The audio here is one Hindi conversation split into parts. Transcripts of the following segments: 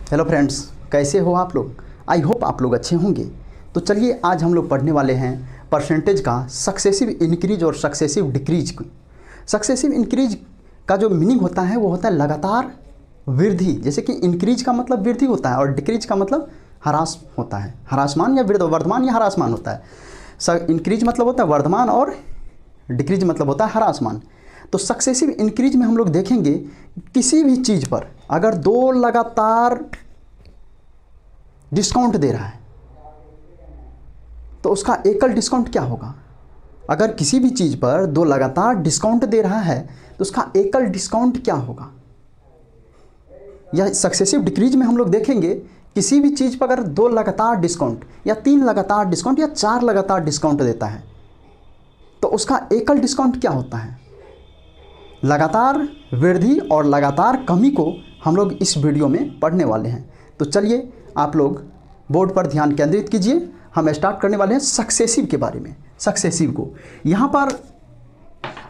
हेलो फ्रेंड्स, कैसे हो आप लोग। आई होप आप लोग अच्छे होंगे। तो चलिए आज हम लोग पढ़ने वाले हैं परसेंटेज का सक्सेसिव इंक्रीज और सक्सेसिव डिक्रीज को। सक्सेसिव इंक्रीज का जो मीनिंग होता है वो होता है लगातार वृद्धि। जैसे कि इंक्रीज का मतलब वृद्धि होता है और डिक्रीज का मतलब ह्रास होता है। ह्रासमान या वर्धमान या ह्रासमान होता है। इंक्रीज मतलब होता है वर्धमान और डिक्रीज मतलब होता है ह्रासमान। तो सक्सेसिव इंक्रीज में हम लोग देखेंगे किसी भी चीज़ पर अगर दो लगातार डिस्काउंट दे रहा है तो उसका एकल डिस्काउंट क्या होगा। अगर किसी भी चीज़ पर दो लगातार डिस्काउंट दे रहा है तो उसका एकल डिस्काउंट क्या होगा। या सक्सेसिव डिक्रीज में हम लोग देखेंगे किसी भी चीज़ पर अगर दो लगातार डिस्काउंट या तीन लगातार डिस्काउंट या चार लगातार डिस्काउंट देता है तो उसका एकल डिस्काउंट क्या होता है। लगातार वृद्धि और लगातार कमी को हम लोग इस वीडियो में पढ़ने वाले हैं। तो चलिए आप लोग बोर्ड पर ध्यान केंद्रित कीजिए। हम स्टार्ट करने वाले हैं सक्सेसिव के बारे में। सक्सेसिव को यहाँ पर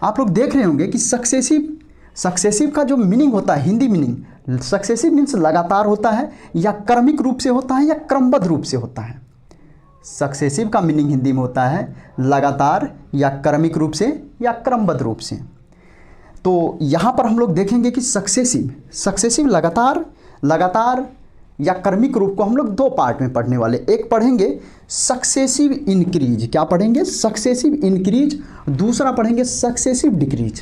आप लोग देख रहे होंगे कि सक्सेसिव का जो मीनिंग होता है, हिंदी मीनिंग, सक्सेसिव मीन्स लगातार होता है या क्रमिक रूप से होता है या क्रमबद्ध रूप से होता है। सक्सेसिव का मीनिंग हिंदी में होता है लगातार या क्रमिक रूप से या क्रमबद्ध रूप से। तो यहाँ पर हम लोग देखेंगे कि सक्सेसिव लगातार या क्रमिक रूप को हम लोग दो पार्ट में पढ़ने वाले। एक पढ़ेंगे सक्सेसिव इंक्रीज। क्या पढ़ेंगे? Successive increase. दूसरा पढ़ेंगे सक्सेसिव डिक्रीज।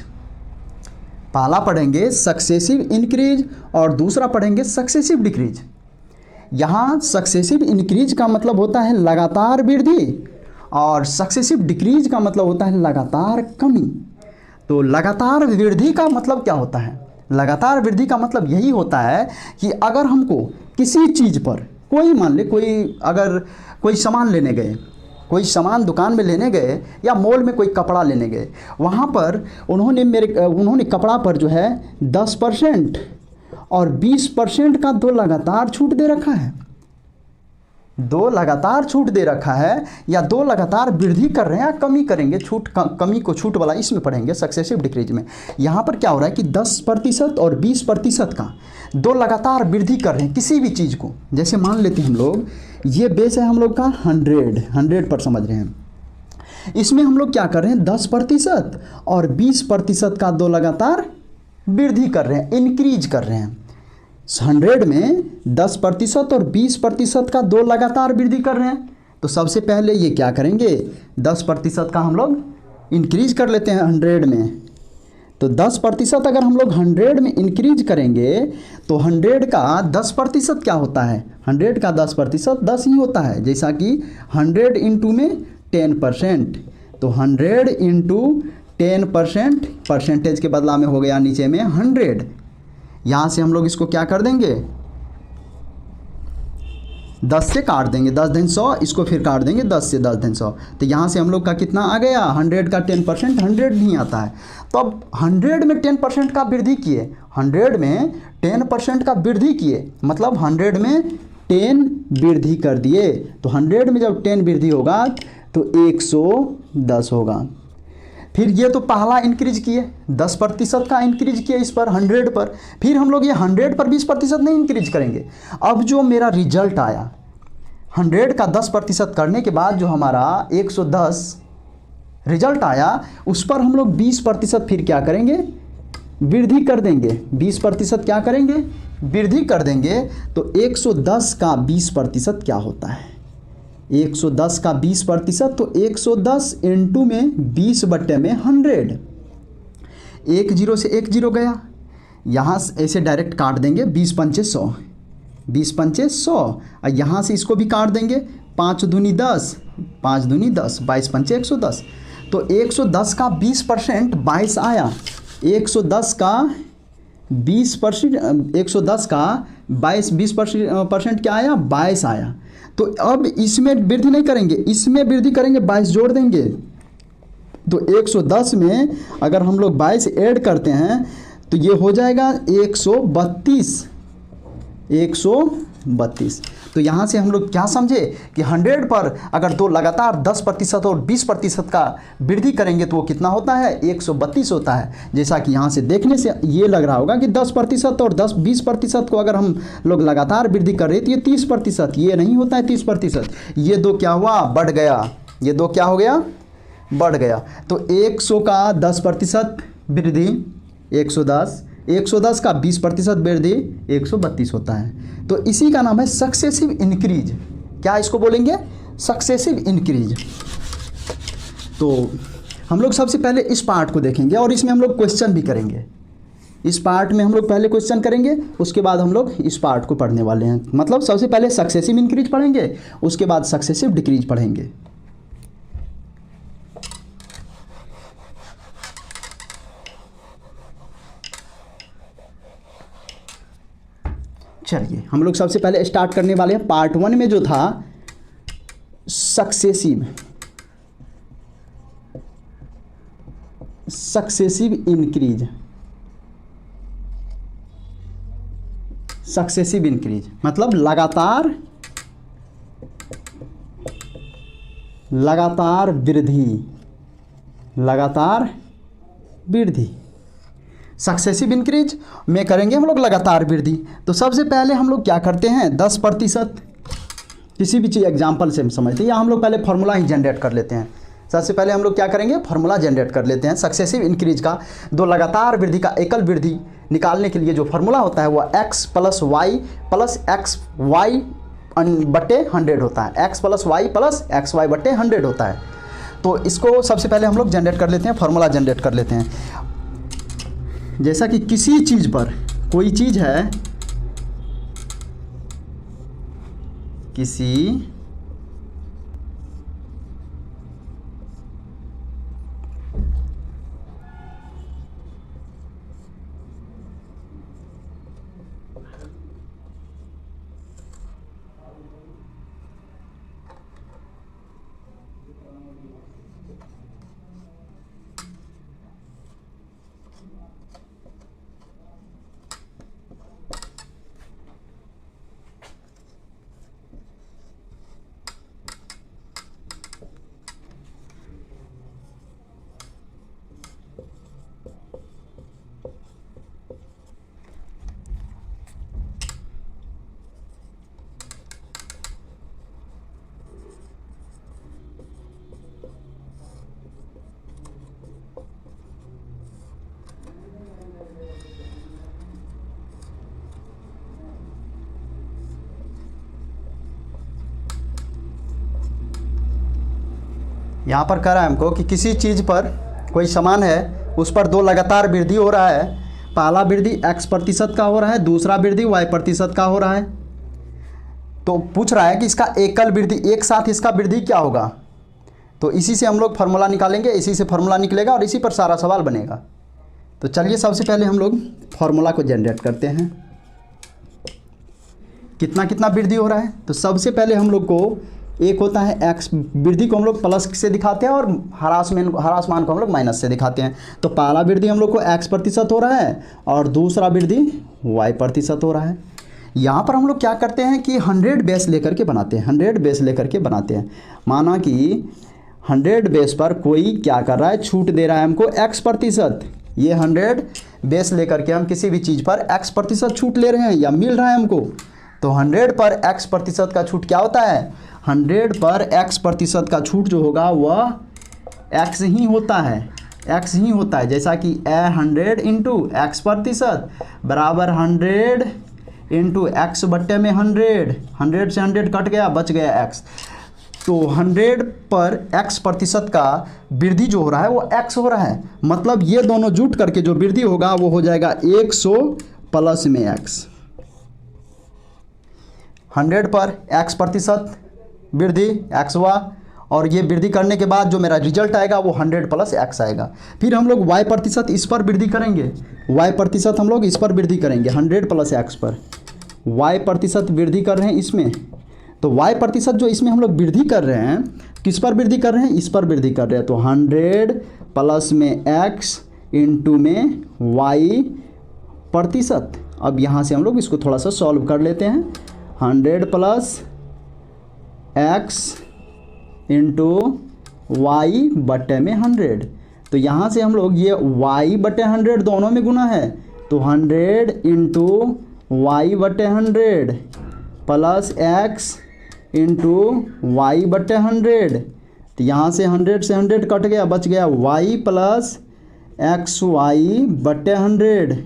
पहला पढ़ेंगे सक्सेसिव इंक्रीज और दूसरा पढ़ेंगे सक्सेसिव डिक्रीज। यहाँ सक्सेसिव इंक्रीज का मतलब होता है लगातार वृद्धि और सक्सेसिव डिक्रीज का मतलब होता है लगातार कमी। तो लगातार वृद्धि का मतलब क्या होता है? लगातार वृद्धि का मतलब यही होता है कि अगर हमको किसी चीज़ पर मान ले अगर कोई सामान लेने गए, कोई सामान दुकान में लेने गए या मॉल में कोई कपड़ा लेने गए, वहाँ पर उन्होंने कपड़ा पर जो है 10% और 20% का दो लगातार छूट दे रखा है। दो लगातार छूट दे रखा है या दो लगातार वृद्धि कर रहे हैं या कमी करेंगे। कमी को छूट वाला इसमें पढ़ेंगे सक्सेसिव डिक्रीज में। यहाँ पर क्या हो रहा है कि 10% और 20% का दो लगातार वृद्धि कर रहे हैं किसी भी चीज़ को। जैसे मान लेते हैं हम लोग ये बेस है हम लोग का 100 पर समझ रहे हैं। इसमें हम लोग क्या कर रहे हैं 10% और 20% का दो लगातार वृद्धि कर रहे हैं, इंक्रीज कर रहे हैं। 100 में 10% और 20% का दो लगातार वृद्धि कर रहे हैं। तो सबसे पहले ये क्या करेंगे 10% का हम लोग इंक्रीज कर लेते हैं 100 में। तो 10% अगर हम लोग 100 में इंक्रीज करेंगे तो 100 का 10% क्या होता है? 100 का 10% 10 ही होता है। जैसा कि 100 इंटू में 10%। तो 100 इंटू 10% परसेंटेज के बदला में हो गया नीचे में 100। यहाँ से हम लोग इसको क्या कर देंगे 10 से काट देंगे, 10 दिन 100, इसको फिर काट देंगे 10 से 10 दिन 100। तो यहाँ से हम लोग का कितना आ गया 100 का 10% 100 नहीं आता है। तो अब 100 में 10% का वृद्धि किए, 100 में 10% का वृद्धि किए मतलब 100 में 10 वृद्धि कर दिए। तो 100 में जब 10 वृद्धि होगा तो 110 होगा। फिर ये तो पहला इंक्रीज किए 10% का इंक्रीज किए इस पर 100 पर। फिर हम लोग ये 100 पर 20% नहीं इंक्रीज करेंगे। अब जो मेरा रिजल्ट आया 100 का 10% करने के बाद जो हमारा 110 रिजल्ट आया उस पर हम लोग 20% फिर क्या करेंगे वृद्धि कर देंगे। 20% क्या करेंगे वृद्धि कर देंगे। तो 110 का 20% क्या होता है? 110 का 20% तो 110 इंटू में 20 बट्टे में 100। एक जीरो से एक जीरो गया, यहाँ ऐसे डायरेक्ट काट देंगे 20 पंचे 100, 20 पंचे 100 और यहाँ से इसको भी काट देंगे 5 दूनी 10, 5 दूनी 10, 22 पंचे 110। तो 110 का 20% 22 आया। 110 का 20%, 110 का 20% क्या आया 22 आया। तो अब इसमें वृद्धि नहीं करेंगे, इसमें वृद्धि करेंगे, 22 जोड़ देंगे। तो 110 में अगर हम लोग 22 ऐड करते हैं तो ये हो जाएगा 132। 132। तो यहाँ से हम लोग क्या समझे कि 100 पर अगर दो लगातार 10% और 20% का वृद्धि करेंगे तो वो कितना होता है, 132 होता है। जैसा कि यहाँ से देखने से ये लग रहा होगा कि 10% और 20% को अगर हम लोग लगातार वृद्धि कर रहे तो ये 30%, ये नहीं होता है 30%। ये दो क्या हुआ, बढ़ गया, ये दो क्या हो गया, बढ़ गया। तो 100 का 10% वृद्धि 110 का 20% वृद्धि 132 होता है। तो इसी का नाम है सक्सेसिव इंक्रीज। क्या इसको बोलेंगे, सक्सेसिव इंक्रीज। तो हम लोग सबसे पहले इस पार्ट को देखेंगे और इसमें हम लोग क्वेश्चन भी करेंगे। इस पार्ट में हम लोग पहले क्वेश्चन करेंगे, उसके बाद हम लोग इस पार्ट को पढ़ने वाले हैं। मतलब सबसे पहले सक्सेसिव इंक्रीज पढ़ेंगे, उसके बाद सक्सेसिव डिक्रीज पढ़ेंगे। चलिए हम लोग सबसे पहले स्टार्ट करने वाले हैं। पार्ट 1 में जो था सक्सेसिव इंक्रीज, सक्सेसिव इंक्रीज मतलब लगातार वृद्धि। सक्सेसिव इंक्रीज में करेंगे हम लोग लगातार वृद्धि। तो सबसे पहले हम लोग क्या करते हैं, 10% किसी भी चीज़ एग्जाम्पल से हम समझते हैं, या हम लोग पहले फार्मूला ही जनरेट कर लेते हैं। सबसे पहले हम लोग क्या करेंगे, फार्मूला जनरेट कर लेते हैं। सक्सेसिव इंक्रीज का दो लगातार वृद्धि का एकल वृद्धि निकालने के लिए जो फार्मूला होता है वो x + y + xy बटे 100 होता है। x + y + xy बटे 100 होता है। तो इसको सबसे पहले हम लोग जनरेट कर लेते हैं, फार्मूला जनरेट कर लेते हैं। जैसा कि किसी चीज़ पर, कोई चीज़ है, किसी यहाँ पर कह रहा है हमको कि किसी चीज़ पर, कोई सामान है, उस पर दो लगातार वृद्धि हो रहा है। पहला वृद्धि x% का हो रहा है, दूसरा वृद्धि y% का हो रहा है। तो पूछ रहा है कि इसका एकल वृद्धि, एक साथ इसका वृद्धि क्या होगा। तो इसी से हम लोग फार्मूला निकालेंगे, इसी से फार्मूला निकलेगा और इसी पर सारा सवाल बनेगा। तो चलिए सबसे पहले हम लोग फार्मूला को जनरेट करते हैं। कितना कितना वृद्धि हो रहा है, तो सबसे पहले हम लोग को एक होता है x, वृद्धि को हम लोग प्लस से दिखाते हैं और ह्रासमान को हम लोग माइनस से दिखाते हैं। तो पहला वृद्धि हम लोग को x% हो रहा है और दूसरा वृद्धि y% हो रहा है। यहाँ पर हम लोग क्या करते हैं कि 100 बेस लेकर के बनाते हैं, 100 बेस लेकर के बनाते हैं। माना कि 100 बेस पर कोई क्या कर रहा है, छूट दे रहा है हमको x%। ये 100 बेस लेकर के हम किसी भी चीज़ पर x% छूट ले रहे हैं या मिल रहा है हमको। तो 100 पर x% का छूट क्या होता है, 100 पर x% का छूट जो होगा वह x ही होता है, x ही होता है। जैसा कि 100 × x% बराबर 100 × x बट्टे में 100 से 100 कट गया, बच गया x। तो 100 पर x% का वृद्धि जो हो रहा है वो x हो रहा है। मतलब ये दोनों जुट करके जो वृद्धि होगा वो हो जाएगा 100 प्लस में x। 100 पर x% वृद्धि x हुआ और ये वृद्धि करने के बाद जो मेरा रिजल्ट आएगा वो 100 प्लस x आएगा। फिर हम लोग y% इस पर वृद्धि करेंगे, y% हम लोग इस पर वृद्धि करेंगे 100 प्लस x पर। y% वृद्धि कर रहे हैं इसमें, तो y% जो इसमें हम लोग वृद्धि कर रहे हैं, किस पर वृद्धि कर रहे हैं, इस पर वृद्धि कर रहे हैं। तो 100 प्लस में x इंटू में y% अब यहाँ से हम लोग इसको थोड़ा सा सॉल्व कर लेते हैं। 100 प्लस x इंटू वाई बटे में 100, तो यहाँ से हम लोग ये y बटे 100 दोनों में गुना है, तो 100 इंटू वाई बटे 100 प्लस x इंटू वाई बटे 100, तो यहाँ से 100 से 100 कट गया, बच गया y प्लस एक्स वाई बटे 100।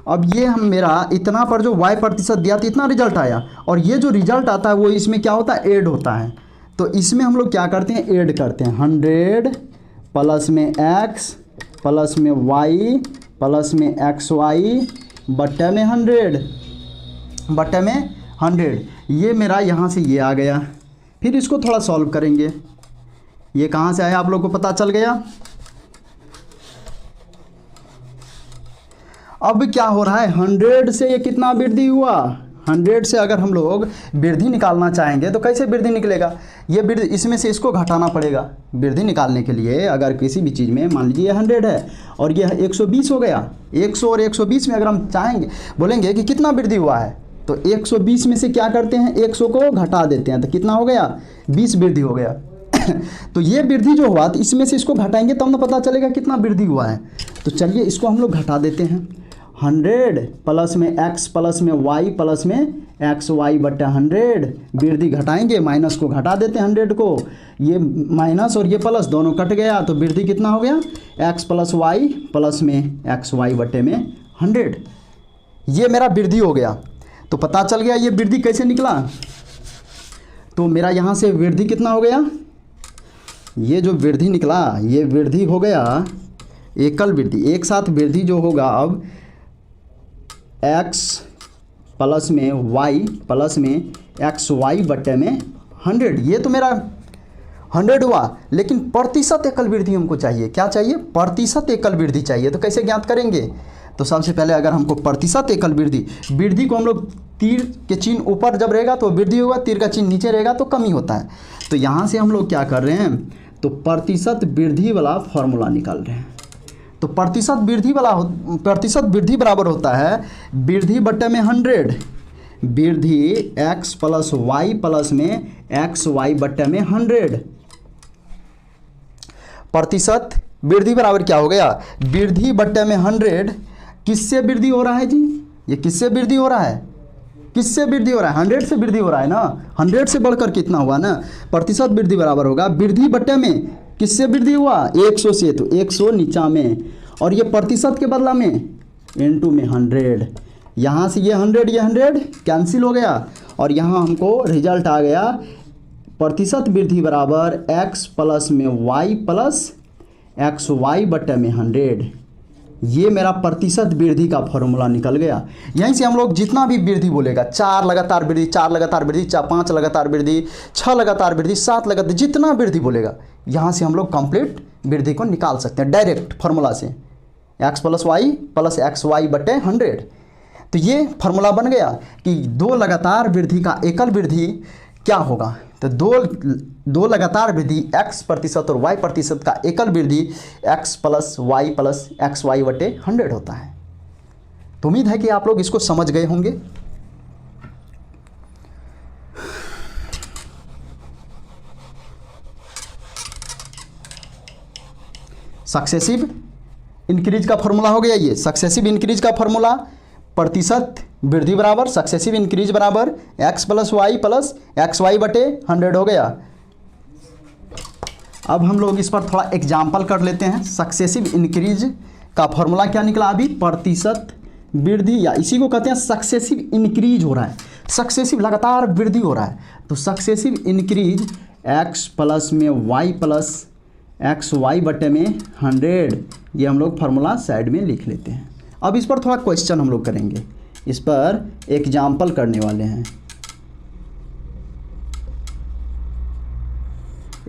अब ये हम मेरा इतना पर जो y प्रतिशत दिया था इतना रिजल्ट आया, और ये जो रिजल्ट आता है वो इसमें क्या होता है, ऐड होता है। तो इसमें हम लोग क्या करते हैं, ऐड करते हैं। 100 प्लस में x प्लस में y प्लस में एक्स वाई बटे में 100 बटे में 100, ये मेरा यहाँ से ये आ गया। फिर इसको थोड़ा सॉल्व करेंगे, ये कहाँ से आया आप लोग को पता चल गया। अब क्या हो रहा है, 100 से ये कितना वृद्धि हुआ, 100 से अगर हम लोग वृद्धि निकालना चाहेंगे तो कैसे वृद्धि निकलेगा, ये वृद्धि इसमें से इसको घटाना पड़ेगा। वृद्धि निकालने के लिए अगर किसी भी चीज़ में मान लीजिए 100 है और ये 120 हो गया, 100 और 120 में अगर हम चाहेंगे बोलेंगे कि कितना वृद्धि हुआ है, तो 120 में से क्या करते हैं, 100 को घटा देते हैं, तो कितना हो गया, 20 वृद्धि हो गया। तो ये वृद्धि जो हुआ तो इसमें से इसको घटाएंगे तब ना पता चलेगा कितना वृद्धि हुआ है। तो चलिए इसको हम लोग घटा देते हैं। 100 प्लस में x प्लस में y प्लस में एक्स वाई बटे 100, वृद्धि घटाएंगे, माइनस को घटा देते हैं 100 को, ये माइनस और ये प्लस दोनों कट गया, तो वृद्धि कितना हो गया, x प्लस वाई प्लस में एक्स वाई बटे में 100, ये मेरा वृद्धि हो गया। तो पता चल गया ये वृद्धि कैसे निकला। तो मेरा यहाँ से वृद्धि कितना हो गया, ये जो वृद्धि निकला ये वृद्धि हो गया एकल वृद्धि, एक साथ वृद्धि जो होगा अब x प्लस में y प्लस में एक्स वाई बटे में 100, ये तो मेरा 100 हुआ, लेकिन प्रतिशत एकल वृद्धि हमको चाहिए, क्या चाहिए, प्रतिशत एकल वृद्धि चाहिए। तो कैसे ज्ञात करेंगे, तो सबसे पहले अगर हमको प्रतिशत एकल वृद्धि को हम लोग तीर के चिन्ह ऊपर जब रहेगा तो वृद्धि होगा, तीर का चिन्ह नीचे रहेगा तो कमी होता है। तो यहाँ से हम लोग क्या कर रहे हैं, तो प्रतिशत वृद्धि वाला फॉर्मूला निकाल रहे हैं। तो प्रतिशत वृद्धि बराबर होता है वृद्धि बटे में 100, वृद्धि x प्लस वाई प्लस में एक्स वाई बटे में 100। प्रतिशत वृद्धि बराबर क्या हो गया, वृद्धि बटे में 100, किससे वृद्धि हो रहा है जी, ये किससे वृद्धि हो रहा है, किससे वृद्धि हो रहा है, 100 से वृद्धि हो रहा है ना, 100 से बढ़कर कितना हुआ ना, प्रतिशत वृद्धि बराबर होगा वृद्धि बटे में किससे वृद्धि हुआ, 100 से, तो 100 नीचा में, और ये प्रतिशत के बदला में इनटू में 100, यहाँ से ये 100 कैंसिल हो गया, और यहाँ हमको रिजल्ट आ गया प्रतिशत वृद्धि बराबर x प्लस में y प्लस एक्स वाई बटे में 100, ये मेरा प्रतिशत वृद्धि का फॉर्मूला निकल गया। यहीं से हम लोग जितना भी वृद्धि बोलेगा, 4 लगातार वृद्धि, 4 लगातार वृद्धि, 5 लगातार वृद्धि, 6 लगातार वृद्धि, 7 लगातार, जितना वृद्धि बोलेगा यहाँ से हम लोग कंप्लीट वृद्धि को निकाल सकते हैं डायरेक्ट फार्मूला से, x plus y plus x y बटे 100। तो ये फार्मूला बन गया कि दो लगातार वृद्धि का एकल वृद्धि क्या होगा, तो दो लगातार वृद्धि x प्रतिशत और y प्रतिशत का एकल वृद्धि x plus y plus x y बटे 100 होता है। तो उम्मीद है कि आप लोग इसको समझ गए होंगे। सक्सेसिव इंक्रीज का फॉर्मूला हो गया, ये सक्सेसिव इंक्रीज का फॉर्मूला, प्रतिशत वृद्धि बराबर सक्सेसिव इंक्रीज बराबर x plus y plus x y बटे 100 हो गया। अब हम लोग इस पर थोड़ा एग्जाम्पल कर लेते हैं। सक्सेसिव इंक्रीज का फॉर्मूला क्या निकला अभी, प्रतिशत वृद्धि, या इसी को कहते हैं सक्सेसिव इंक्रीज हो रहा है, सक्सेसिव लगातार वृद्धि हो रहा है, तो सक्सेसिव इंक्रीज x प्लस में y प्लस एक्स वाई बटे में 100, ये हम लोग फार्मूला साइड में लिख लेते हैं। अब इस पर थोड़ा क्वेश्चन हम लोग करेंगे, इस पर एग्जाम्पल करने वाले हैं।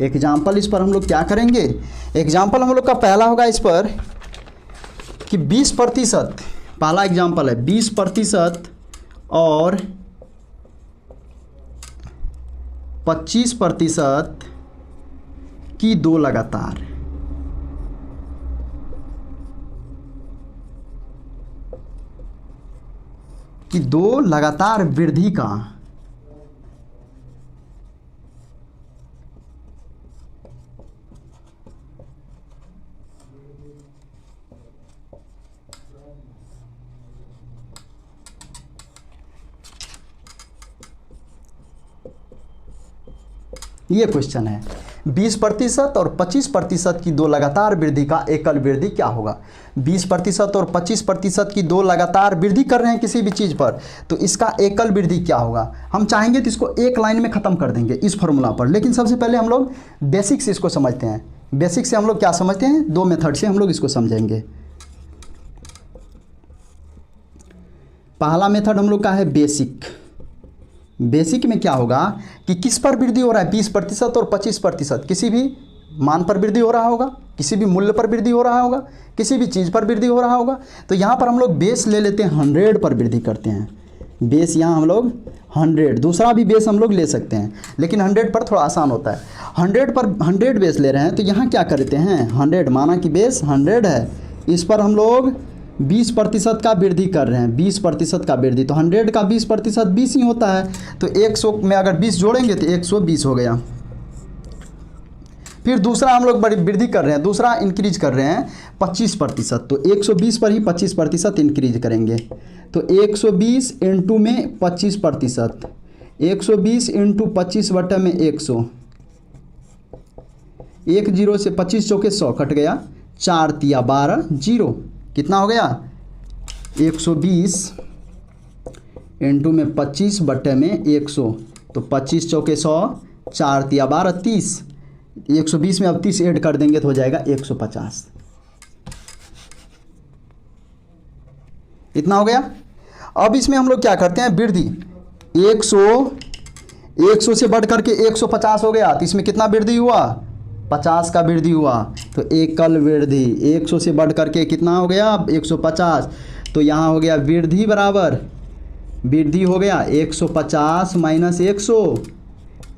एग्जाम्पल इस पर हम लोग क्या करेंगे, एग्जाम्पल हम लोग का पहला होगा इस पर कि 20%, पहला एग्जाम्पल है 20% और 25% की दो लगातार, कि दो लगातार वृद्धि का ये क्वेश्चन है 20% और 25% की दो लगातार वृद्धि का एकल वृद्धि क्या होगा। 20% और 25% की दो लगातार वृद्धि कर रहे हैं किसी भी चीज़ पर, तो इसका एकल वृद्धि क्या होगा। हम चाहेंगे तो इसको एक लाइन में ख़त्म कर देंगे इस फॉर्मूला पर, लेकिन सबसे पहले हम लोग बेसिक से इसको समझते हैं। बेसिक से हम लोग क्या समझते हैं, दो मेथड से हम लोग इसको समझेंगे। पहला मेथड हम लोग का है बेसिक। बेसिक में क्या होगा कि किस पर वृद्धि हो रहा है, 20% और 25%, किसी भी मान पर वृद्धि हो रहा होगा, किसी भी मूल्य पर वृद्धि हो रहा होगा, किसी भी चीज़ पर वृद्धि हो रहा होगा। तो यहाँ पर हम लोग बेस ले लेते हैं, 100 पर वृद्धि करते हैं। बेस यहाँ हम लोग 100, दूसरा भी बेस हम लोग ले सकते हैं, लेकिन 100 पर थोड़ा आसान होता है। 100 पर 100 बेस ले रहे हैं, तो यहाँ क्या करते हैं, 100 माना कि बेस 100 है, इस पर हम लोग 20% का वृद्धि कर रहे हैं, 20% का वृद्धि, तो 100 का 20% 20 ही होता है। तो 100 में अगर 20 जोड़ेंगे तो 120 हो गया। फिर दूसरा हम लोग बड़ी वृद्धि कर रहे हैं, दूसरा इंक्रीज कर रहे हैं 25%, तो 120 पर ही 25% इंक्रीज करेंगे। तो 120 इंटू में 25%, 120 इंटू 25 बटा में 100, 1 0 से 25 चौके 100 कट गया, 4 तिया 12 0, कितना हो गया 120 इंटू में 25 बटे में 100, तो 25 चौके 100, 4 तिया 12 30, 120 में अब 30 ऐड कर देंगे तो हो जाएगा 150। इतना हो गया। अब इसमें हम लोग क्या करते हैं, वृद्धि 100 से बढ़ करके 150 हो गया, तो इसमें कितना वृद्धि हुआ, 50 का वृद्धि हुआ। तो एकल वृद्धि 100 से बढ़ करके कितना हो गया 150, तो यहाँ हो गया वृद्धि बराबर, वृद्धि हो गया 150 माइनस 100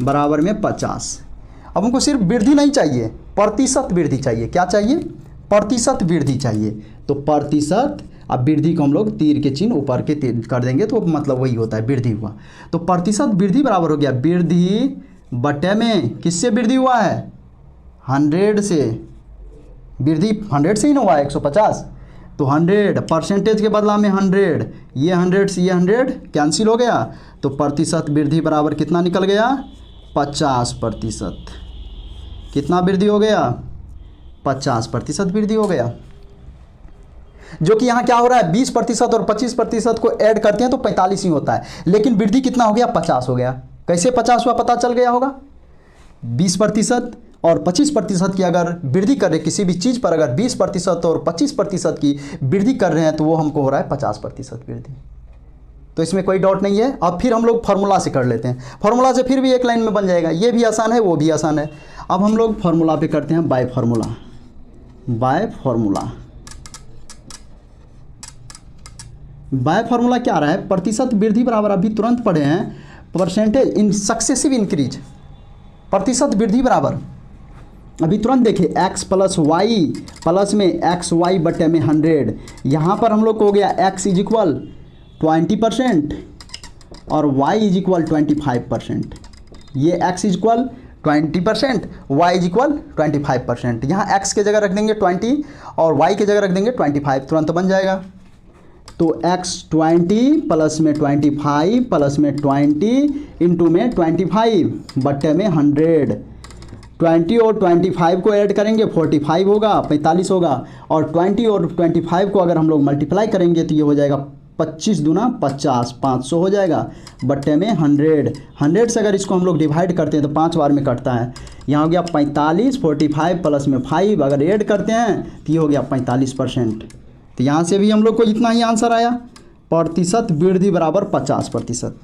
बराबर में 50। अब हमको सिर्फ वृद्धि नहीं चाहिए, प्रतिशत वृद्धि चाहिए। क्या चाहिए, प्रतिशत वृद्धि चाहिए। तो प्रतिशत, अब वृद्धि को हम लोग तीर के चिन्ह ऊपर के तीर कर देंगे तो मतलब वही होता है, वृद्धि हुआ। तो प्रतिशत वृद्धि बराबर हो गया वृद्धि बटे में किससे वृद्धि हुआ है, 100 से। वृद्धि 100 से ही ना हुआ 150, तो 100 परसेंटेज के बदला में 100, ये 100 से ये 100 कैंसिल हो गया, तो प्रतिशत वृद्धि बराबर कितना निकल गया 50%। कितना वृद्धि हो गया 50% वृद्धि हो गया। जो कि यहाँ क्या हो रहा है 20% और 25% को ऐड करते हैं तो 45 ही होता है, लेकिन वृद्धि कितना हो गया 50 हो गया। कैसे 50 हुआ पता चल गया होगा, 20% और 25% की अगर वृद्धि कर रहे किसी भी चीज़ पर, अगर 20% और 25% की वृद्धि कर रहे हैं तो वो हमको हो रहा है 50% वृद्धि। तो इसमें कोई डाउट नहीं है। अब फिर हम लोग फार्मूला से कर लेते हैं, फार्मूला से फिर भी एक लाइन में बन जाएगा, ये भी आसान है वो भी आसान है। अब हम लोग फार्मूला पे करते हैं bye formula. Bye formula, bye formula क्या आ रहा है, प्रतिशत वृद्धि बराबर, अभी तुरंत पढ़े हैं, परसेंटेज इन सक्सेसिव इंक्रीज, प्रतिशत वृद्धि बराबर अभी तुरंत देखिए x प्लस वाई प्लस में एक्स वाई बटे में 100। यहाँ पर हम लोग को हो गया x इज इक्वल 20% और y इज इक्वल 25%। ये x is equal 20%, y is equal 25%। यहाँ x के जगह रख देंगे 20 और y के जगह रख देंगे 25, तुरंत बन जाएगा। तो x 20 प्लस में 25 प्लस में 20 इंटू में 25 बटे में 100। 20 और 25 को ऐड करेंगे 45 होगा, 45 होगा, और 20 और 25 को अगर हम लोग मल्टीप्लाई करेंगे तो ये हो जाएगा 25 दूना 50, 500 हो जाएगा बट्टे में 100। 100 से अगर इसको हम लोग डिवाइड करते हैं तो 5 बार में कटता है। यहाँ हो गया 45, 45 प्लस में 5 अगर ऐड करते हैं तो ये हो गया 45%। तो यहाँ से भी हम लोग को इतना ही आंसर आया, प्रतिशत वृद्धि बराबर 50%।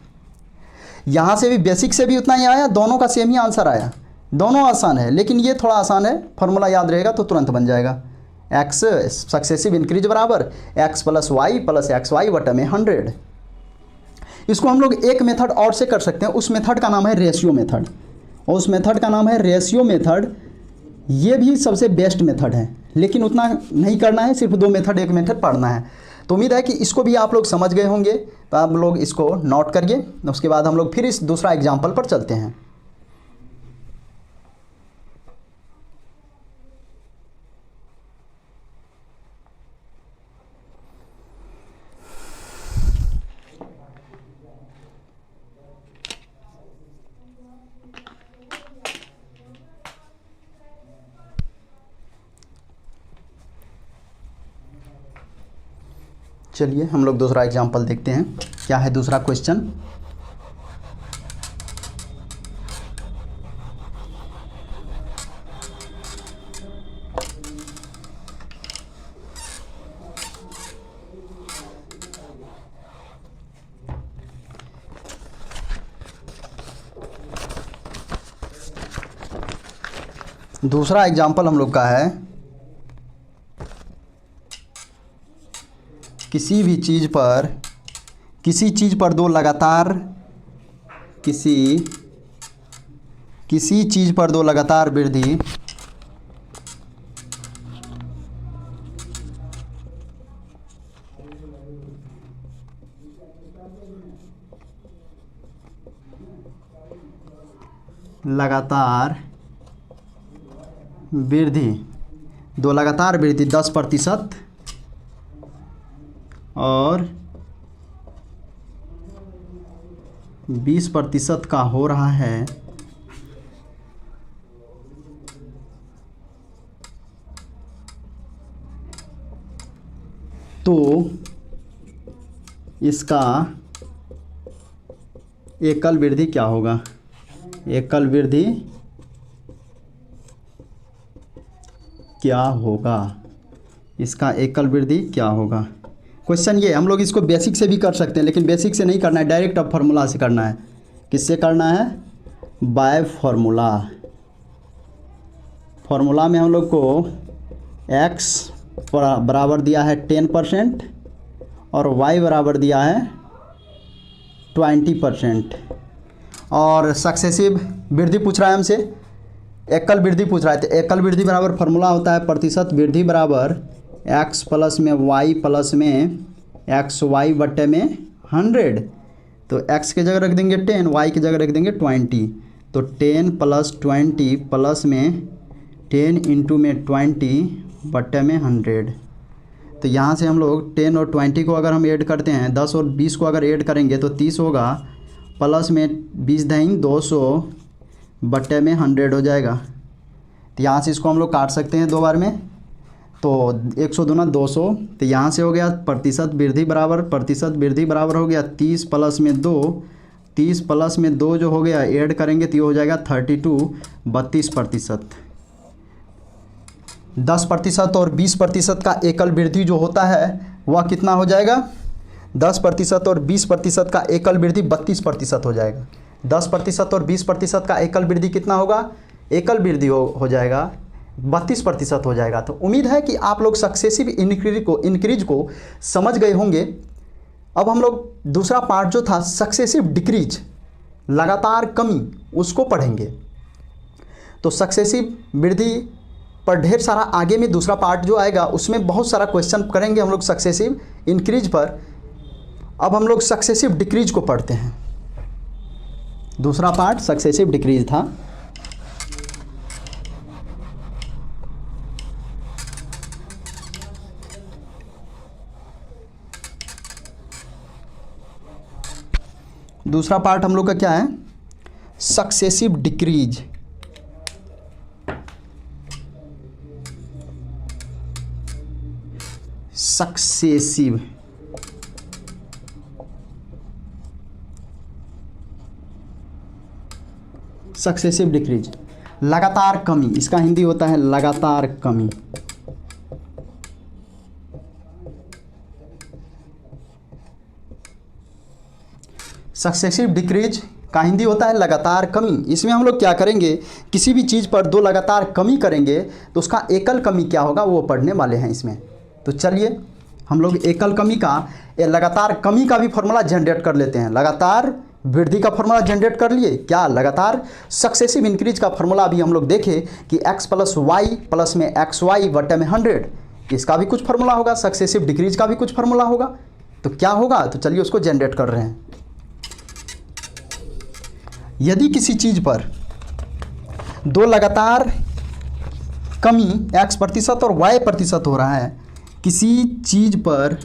यहाँ से भी बेसिक से भी उतना ही आया, दोनों का सेम ही आंसर आया। दोनों आसान है, लेकिन ये थोड़ा आसान है, फार्मूला याद रहेगा तो तुरंत बन जाएगा। एक्स सक्सेसिव इंक्रीज बराबर x plus y plus x y बटा में 100। इसको हम लोग एक मेथड और से कर सकते हैं, उस मेथड का नाम है रेशियो मेथड, और उस मेथड का नाम है रेशियो मेथड। ये भी सबसे बेस्ट मेथड है, लेकिन उतना नहीं करना है, सिर्फ 2 मेथड, एक मेथड पढ़ना है। तो उम्मीद है कि इसको भी आप लोग समझ गए होंगे, तो आप लोग इसको नोट करिए। उसके बाद हम लोग फिर इस दूसरा एग्जाम्पल पर चलते हैं। चलिए हम लोग दूसरा एग्जाम्पल देखते हैं। क्या है दूसरा क्वेश्चन? दूसरा एग्जाम्पल हम लोग का है, किसी चीज़ पर दो लगातार किसी चीज़ पर दो लगातार वृद्धि दो लगातार वृद्धि 10% और 20% का हो रहा है, तो इसका एकल वृद्धि क्या होगा? एकल वृद्धि क्या होगा? इसका एकल वृद्धि क्या होगा? क्वेश्चन ये, हम लोग इसको बेसिक से भी कर सकते हैं, लेकिन बेसिक से नहीं करना है, डायरेक्ट अब फार्मूला से करना है। किससे करना है? Bye formula. फार्मूला में हम लोग को x बराबर दिया है 10% और y बराबर दिया है 20%, और सक्सेसिव वृद्धि पूछ रहा है हमसे, एकल वृद्धि पूछ रहा है। तो एकल वृद्धि बराबर फार्मूला होता है प्रतिशत वृद्धि बराबर x प्लस में y प्लस में XY बट्टे में 100। तो x की जगह रख देंगे 10, y की जगह रख देंगे 20। तो 10 + 20 प्लस में 10 इंटू में 20 बट्टे में 100। तो यहाँ से हम लोग 10 और 20 को अगर हम ऐड करते हैं, 10 और 20 को अगर ऐड करेंगे तो 30 होगा, प्लस में 20 दाइन 200 बट्टे में 100 हो जाएगा। तो यहाँ से इसको हम लोग काट सकते हैं 2 बार में, तो 100 दूना 200। तो यहाँ से हो गया प्रतिशत वृद्धि बराबर हो गया 30 प्लस में 2, 30 प्लस में 2 जो हो गया ऐड करेंगे तो ये हो जाएगा 32, 32%। 10% और 20% का एकल वृद्धि जो होता है वह कितना हो जाएगा? 10% और 20% का एकल वृद्धि 32% हो जाएगा। 10% और 20% का एकल वृद्धि कितना होगा? एकल वृद्धि हो जाएगा 32% हो जाएगा। तो उम्मीद है कि आप लोग सक्सेसिव इंक्रीज को समझ गए होंगे। अब हम लोग दूसरा पार्ट जो था सक्सेसिव डिक्रीज, लगातार कमी, उसको पढ़ेंगे। तो सक्सेसिव वृद्धि पर ढेर सारा आगे में दूसरा पार्ट जो आएगा उसमें बहुत सारा क्वेश्चन करेंगे हम लोग सक्सेसिव इंक्रीज पर। अब हम लोग सक्सेसिव डिक्रीज को पढ़ते हैं। दूसरा पार्ट सक्सेसिव डिक्रीज था। दूसरा पार्ट हम लोग का क्या है? Successive decrease. सक्सेसिव डिक्रीज, लगातार कमी, इसका हिंदी होता है लगातार कमी। सक्सेसिव डिक्रीज का हिंदी होता है लगातार कमी। इसमें हम लोग क्या करेंगे, किसी भी चीज़ पर दो लगातार कमी करेंगे तो उसका एकल कमी क्या होगा वो पढ़ने वाले हैं इसमें। तो चलिए हम लोग एकल कमी का, लगातार कमी का भी फॉर्मूला जनरेट कर लेते हैं। लगातार वृद्धि का फॉर्मूला जनरेट कर लिए क्या? लगातार सक्सेसिव इंक्रीज का फॉर्मूला भी हम लोग देखें कि x + y प्लस में XY बटे में 100, इसका भी कुछ फार्मूला होगा, सक्सेसिव डिक्रीज का भी कुछ फार्मूला होगा। तो क्या होगा, तो चलिए उसको जनरेट कर रहे हैं। यदि किसी चीज़ पर दो लगातार कमी x% और y% हो रहा है, किसी चीज़ पर